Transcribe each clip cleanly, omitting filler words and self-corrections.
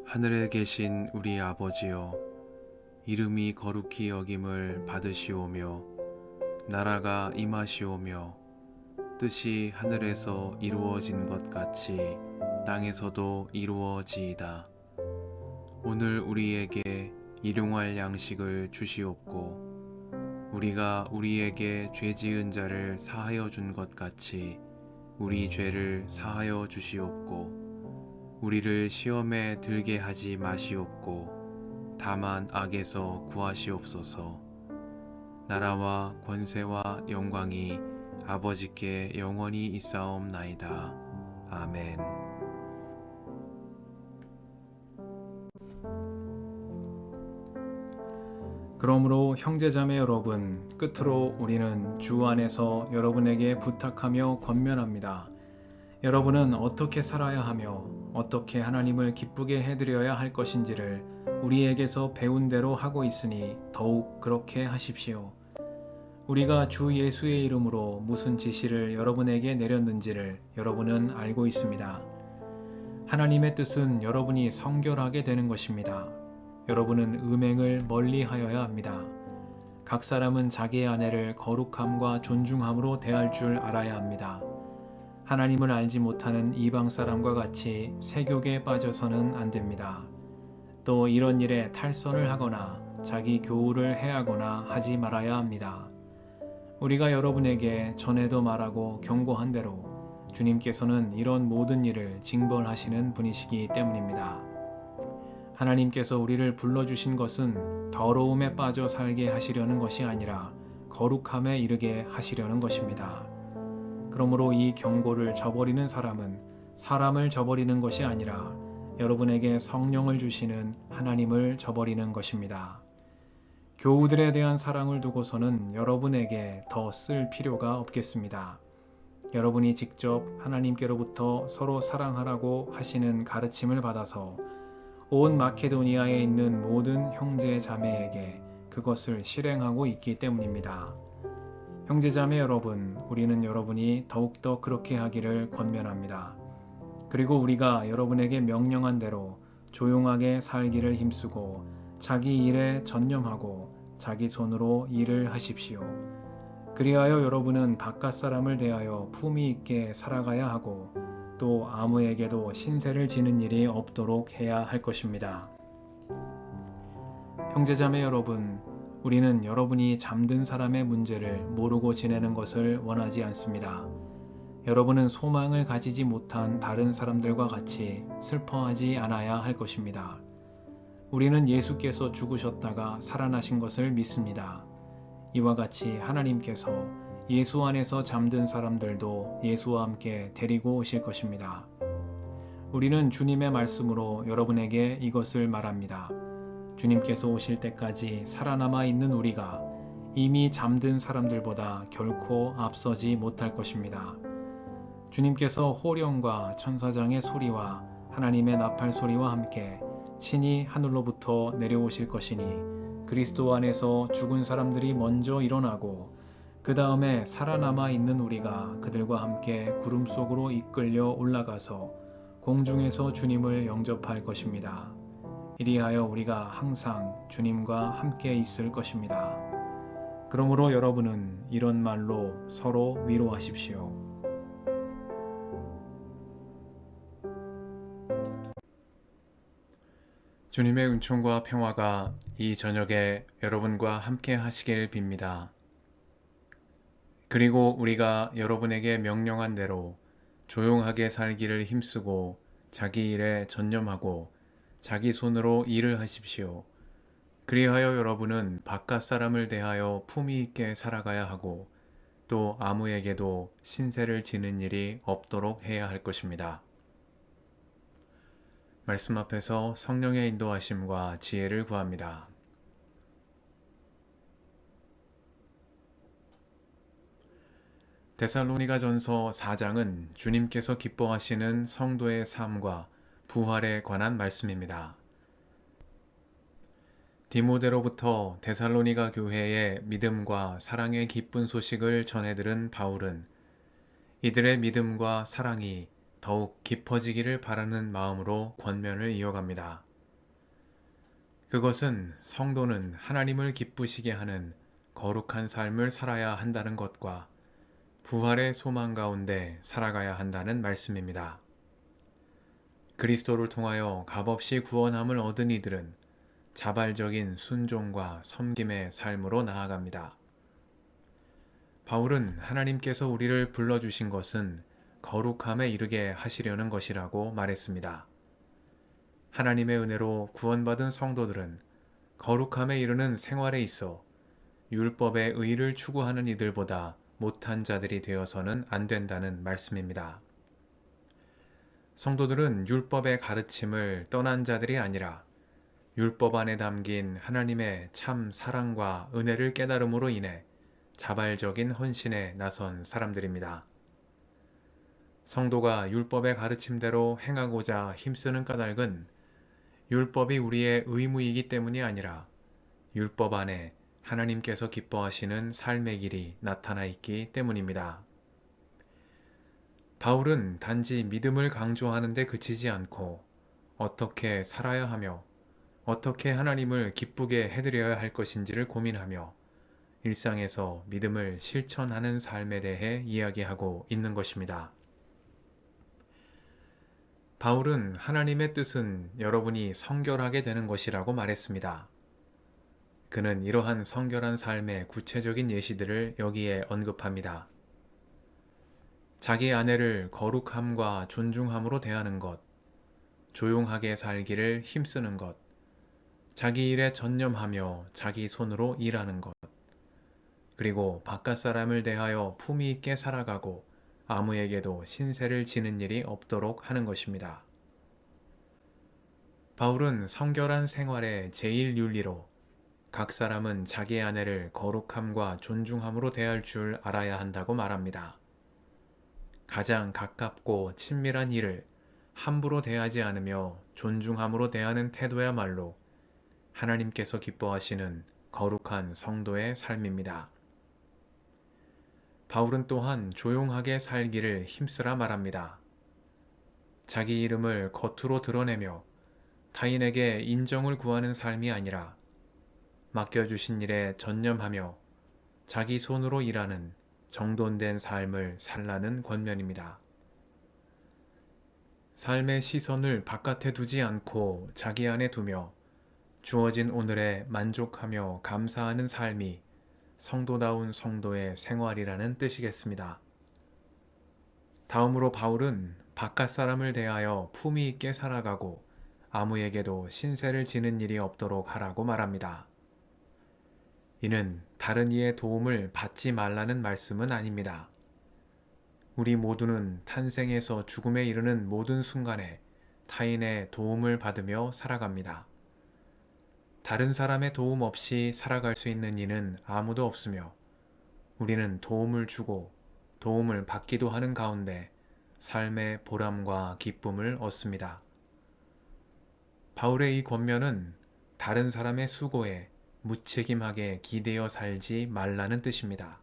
하늘에 계신 우리 아버지여, 이름이 거룩히 여김을 받으시오며 나라가 임하시오며 뜻이 하늘에서 이루어진 것 같이 땅에서도 이루어지이다. 오늘 우리에게 일용할 양식을 주시옵고 우리가 우리에게 죄 지은 자를 사하여 준 것 같이 우리 죄를 사하여 주시옵고 우리를 시험에 들게 하지 마시옵고 다만 악에서 구하시옵소서. 나라와 권세와 영광이 아버지께 영원히 있사옵나이다. 아멘. 그러므로 형제자매 여러분, 끝으로 우리는 주 안에서 여러분에게 부탁하며 권면합니다. 여러분은 어떻게 살아야 하며 어떻게 하나님을 기쁘게 해드려야 할 것인지를 우리에게서 배운 대로 하고 있으니 더욱 그렇게 하십시오. 우리가 주 예수의 이름으로 무슨 지시를 여러분에게 내렸는지를 여러분은 알고 있습니다. 하나님의 뜻은 여러분이 성결하게 되는 것입니다. 여러분은 음행을 멀리하여야 합니다. 각 사람은 자기의 아내를 거룩함과 존중함으로 대할 줄 알아야 합니다. 하나님을 알지 못하는 이방 사람과 같이 세욕에 빠져서는 안 됩니다. 또 이런 일에 탈선을 하거나 자기 교우를 해하거나 하지 말아야 합니다. 우리가 여러분에게 전에도 말하고 경고한 대로 주님께서는 이런 모든 일을 징벌하시는 분이시기 때문입니다. 하나님께서 우리를 불러주신 것은 더러움에 빠져 살게 하시려는 것이 아니라 거룩함에 이르게 하시려는 것입니다. 그러므로 이 경고를 저버리는 사람은 사람을 저버리는 것이 아니라 여러분에게 성령을 주시는 하나님을 저버리는 것입니다. 교우들에 대한 사랑을 두고서는 여러분에게 더 쓸 필요가 없겠습니다. 여러분이 직접 하나님께로부터 서로 사랑하라고 하시는 가르침을 받아서 온 마케도니아에 있는 모든 형제 자매에게 그것을 실행하고 있기 때문입니다. 형제자매 여러분, 우리는 여러분이 더욱더 그렇게 하기를 권면합니다. 그리고 우리가 여러분에게 명령한 대로 조용하게 살기를 힘쓰고 자기 일에 전념하고 자기 손으로 일을 하십시오. 그리하여 여러분은 바깥 사람을 대하여 품위 있게 살아가야 하고 또 아무에게도 신세를 지는 일이 없도록 해야 할 것입니다. 형제자매 여러분, 우리는 여러분이 잠든 사람의 문제를 모르고 지내는 것을 원하지 않습니다. 여러분은 소망을 가지지 못한 다른 사람들과 같이 슬퍼하지 않아야 할 것입니다. 우리는 예수께서 죽으셨다가 살아나신 것을 믿습니다. 이와 같이 하나님께서 예수 안에서 잠든 사람들도 예수와 함께 데리고 오실 것입니다. 우리는 주님의 말씀으로 여러분에게 이것을 말합니다. 주님께서 오실 때까지 살아남아 있는 우리가 이미 잠든 사람들보다 결코 앞서지 못할 것입니다. 주님께서 호령과 천사장의 소리와 하나님의 나팔 소리와 함께 친히 하늘로부터 내려오실 것이니 그리스도 안에서 죽은 사람들이 먼저 일어나고 그 다음에 살아남아 있는 우리가 그들과 함께 구름 속으로 이끌려 올라가서 공중에서 주님을 영접할 것입니다. 이리하여 우리가 항상 주님과 함께 있을 것입니다. 그러므로 여러분은 이런 말로 서로 위로하십시오. 주님의 은총과 평화가 이 저녁에 여러분과 함께 하시길 빕니다. 그리고 우리가 여러분에게 명령한 대로 조용하게 살기를 힘쓰고 자기 일에 전념하고 자기 손으로 일을 하십시오. 그리하여 여러분은 바깥 사람을 대하여 품위 있게 살아가야 하고 또 아무에게도 신세를 지는 일이 없도록 해야 할 것입니다. 말씀 앞에서 성령의 인도하심과 지혜를 구합니다. 데살로니가전서 4장은 주님께서 기뻐하시는 성도의 삶과 부활에 관한 말씀입니다. 디모데로부터 데살로니가 교회의 믿음과 사랑의 기쁜 소식을 전해들은 바울은 이들의 믿음과 사랑이 더욱 깊어지기를 바라는 마음으로 권면을 이어갑니다. 그것은 성도는 하나님을 기쁘시게 하는 거룩한 삶을 살아야 한다는 것과 부활의 소망 가운데 살아가야 한다는 말씀입니다. 그리스도를 통하여 값없이 구원함을 얻은 이들은 자발적인 순종과 섬김의 삶으로 나아갑니다. 바울은 하나님께서 우리를 불러주신 것은 거룩함에 이르게 하시려는 것이라고 말했습니다. 하나님의 은혜로 구원받은 성도들은 거룩함에 이르는 생활에 있어 율법의 의를 추구하는 이들보다 못한 자들이 되어서는 안 된다는 말씀입니다. 성도들은 율법의 가르침을 떠난 자들이 아니라 율법 안에 담긴 하나님의 참 사랑과 은혜를 깨달음으로 인해 자발적인 헌신에 나선 사람들입니다. 성도가 율법의 가르침대로 행하고자 힘쓰는 까닭은 율법이 우리의 의무이기 때문이 아니라 율법 안에 하나님께서 기뻐하시는 삶의 길이 나타나 있기 때문입니다. 바울은 단지 믿음을 강조하는 데 그치지 않고 어떻게 살아야 하며 어떻게 하나님을 기쁘게 해드려야 할 것인지를 고민하며 일상에서 믿음을 실천하는 삶에 대해 이야기하고 있는 것입니다. 바울은 하나님의 뜻은 여러분이 성결하게 되는 것이라고 말했습니다. 그는 이러한 성결한 삶의 구체적인 예시들을 여기에 언급합니다. 자기 아내를 거룩함과 존중함으로 대하는 것, 조용하게 살기를 힘쓰는 것, 자기 일에 전념하며 자기 손으로 일하는 것, 그리고 바깥 사람을 대하여 품위 있게 살아가고 아무에게도 신세를 지는 일이 없도록 하는 것입니다. 바울은 성결한 생활의 제1윤리로 각 사람은 자기 아내를 거룩함과 존중함으로 대할 줄 알아야 한다고 말합니다. 가장 가깝고 친밀한 이를 함부로 대하지 않으며 존중함으로 대하는 태도야말로 하나님께서 기뻐하시는 거룩한 성도의 삶입니다. 바울은 또한 조용하게 살기를 힘쓰라 말합니다. 자기 이름을 겉으로 드러내며 타인에게 인정을 구하는 삶이 아니라 맡겨주신 일에 전념하며 자기 손으로 일하는 정돈된 삶을 살라는 권면입니다. 삶의 시선을 바깥에 두지 않고 자기 안에 두며 주어진 오늘에 만족하며 감사하는 삶이 성도다운 성도의 생활이라는 뜻이겠습니다. 다음으로 바울은 바깥 사람을 대하여 품위 있게 살아가고 아무에게도 신세를 지는 일이 없도록 하라고 말합니다. 이는 다른 이의 도움을 받지 말라는 말씀은 아닙니다. 우리 모두는 탄생에서 죽음에 이르는 모든 순간에 타인의 도움을 받으며 살아갑니다. 다른 사람의 도움 없이 살아갈 수 있는 이는 아무도 없으며 우리는 도움을 주고 도움을 받기도 하는 가운데 삶의 보람과 기쁨을 얻습니다. 바울의 이 권면은 다른 사람의 수고에 무책임하게 기대어 살지 말라는 뜻입니다.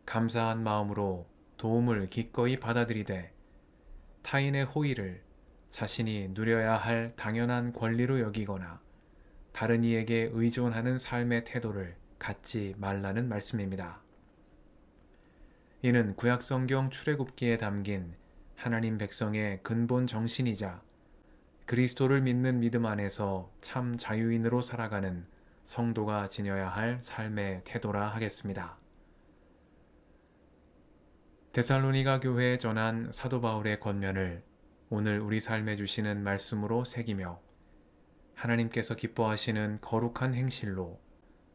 감사한 마음으로 도움을 기꺼이 받아들이되 타인의 호의를 자신이 누려야 할 당연한 권리로 여기거나 다른 이에게 의존하는 삶의 태도를 갖지 말라는 말씀입니다. 이는 구약성경 출애굽기에 담긴 하나님 백성의 근본 정신이자 그리스도를 믿는 믿음 안에서 참 자유인으로 살아가는 성도가 지녀야 할 삶의 태도라 하겠습니다. 데살로니가 교회에 전한 사도 바울의 권면을 오늘 우리 삶에 주시는 말씀으로 새기며 하나님께서 기뻐하시는 거룩한 행실로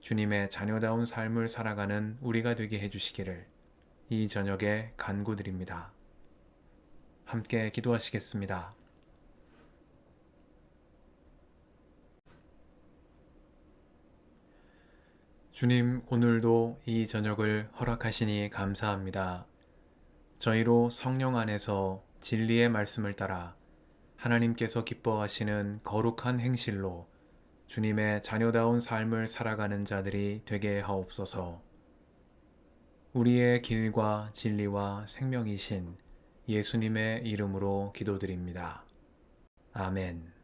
주님의 자녀다운 삶을 살아가는 우리가 되게 해주시기를 이 저녁에 간구드립니다. 함께 기도하시겠습니다. 주님, 오늘도 이 저녁을 허락하시니 감사합니다. 저희로 성령 안에서 진리의 말씀을 따라 하나님께서 기뻐하시는 거룩한 행실로 주님의 자녀다운 삶을 살아가는 자들이 되게 하옵소서. 우리의 길과 진리와 생명이신 예수님의 이름으로 기도드립니다. 아멘.